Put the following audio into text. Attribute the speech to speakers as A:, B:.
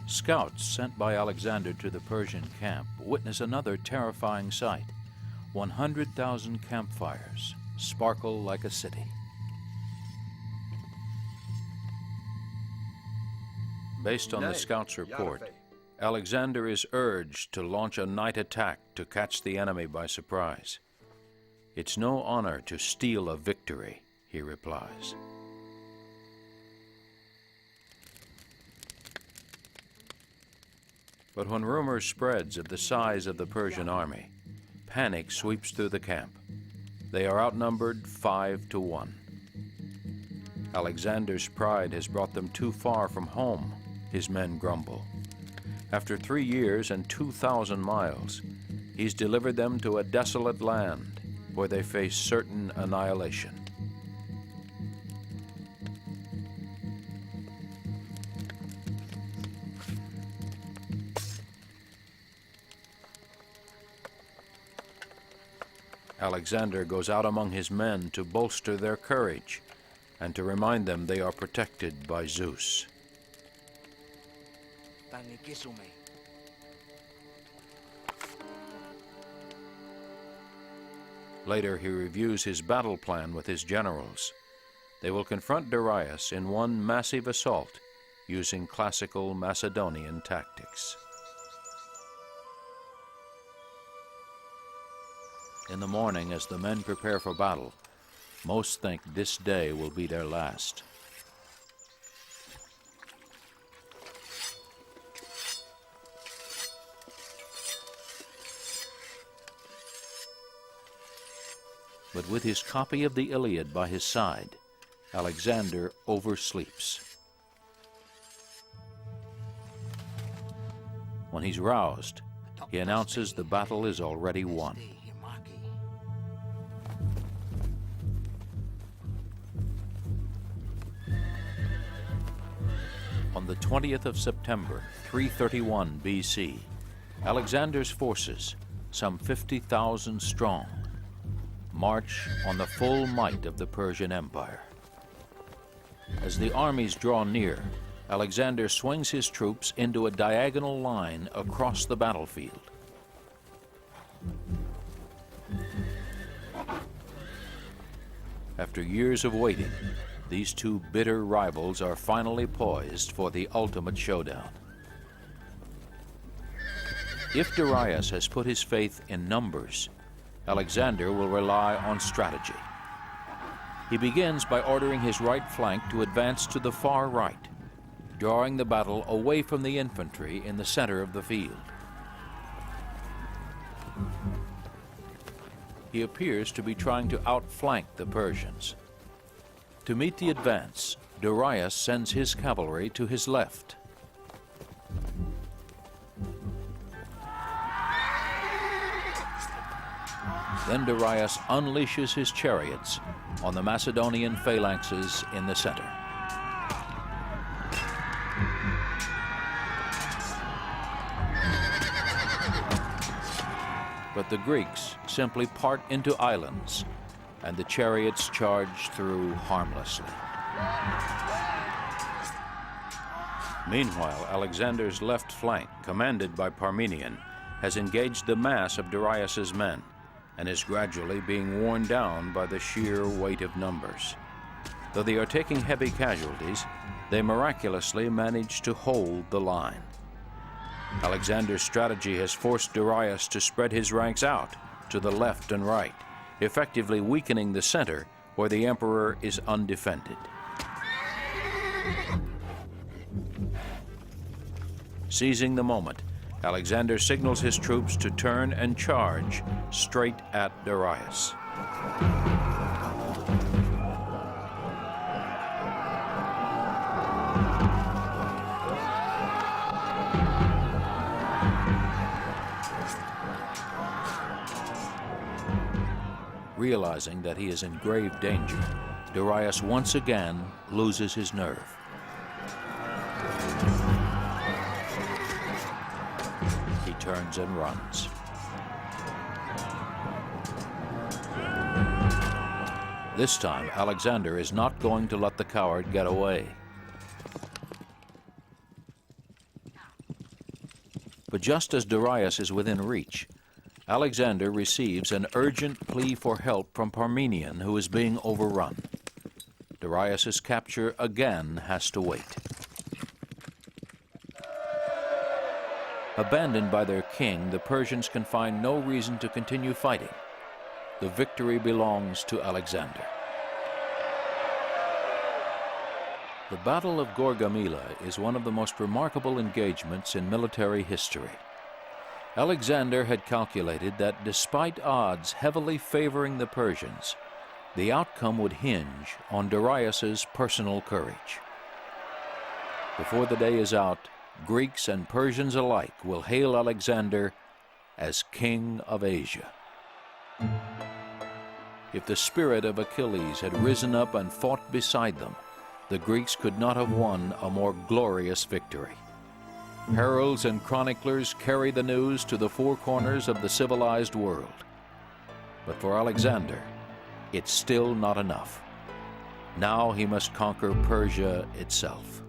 A: Scouts sent by Alexander to the Persian camp witness another terrifying sight. 100,000 campfires sparkle like a city. Based on the scouts' report, Alexander is urged to launch a night attack to catch the enemy by surprise. "It's no honor to steal a victory," he replies. But when rumor spreads of the size of the Persian army, panic sweeps through the camp. They are outnumbered 5-1. Alexander's pride has brought them too far from home, his men grumble. After 3 years and 2,000 miles, he's delivered them to a desolate land where they face certain annihilation. Alexander goes out among his men to bolster their courage and to remind them they are protected by Zeus. Later, he reviews his battle plan with his generals. They will confront Darius in one massive assault using classical Macedonian tactics. In the morning, as the men prepare for battle, most think this day will be their last. But with his copy of the Iliad by his side, Alexander oversleeps. When he's roused, he announces the battle is already won. On the 20th of September, 331 BC, Alexander's forces, some 50,000 strong, march on the full might of the Persian Empire. As the armies draw near, Alexander swings his troops into a diagonal line across the battlefield. After years of waiting, these two bitter rivals are finally poised for the ultimate showdown. If Darius has put his faith in numbers, Alexander will rely on strategy. He begins by ordering his right flank to advance to the far right, drawing the battle away from the infantry in the center of the field. He appears to be trying to outflank the Persians. To meet the advance, Darius sends his cavalry to his left. Then Darius unleashes his chariots on the Macedonian phalanxes in the center. But the Greeks simply part into islands, and the chariots charge through harmlessly. Meanwhile, Alexander's left flank, commanded by Parmenion, has engaged the mass of Darius's men and is gradually being worn down by the sheer weight of numbers. Though they are taking heavy casualties, they miraculously manage to hold the line. Alexander's strategy has forced Darius to spread his ranks out to the left and right, effectively weakening the center where the emperor is undefended. Seizing the moment, Alexander signals his troops to turn and charge straight at Darius. Realizing that he is in grave danger, Darius once again loses his nerve. He turns and runs. This time, Alexander is not going to let the coward get away. But just as Darius is within reach, Alexander receives an urgent plea for help from Parmenion, who is being overrun. Darius's capture again has to wait. Abandoned by their king, the Persians can find no reason to continue fighting. The victory belongs to Alexander. The Battle of Gaugamela is one of the most remarkable engagements in military history. Alexander had calculated that despite odds heavily favoring the Persians, the outcome would hinge on Darius's personal courage. Before the day is out, Greeks and Persians alike will hail Alexander as King of Asia. If the spirit of Achilles had risen up and fought beside them, the Greeks could not have won a more glorious victory. Heralds and chroniclers carry the news to the four corners of the civilized world. But for Alexander, it's still not enough. Now he must conquer Persia itself.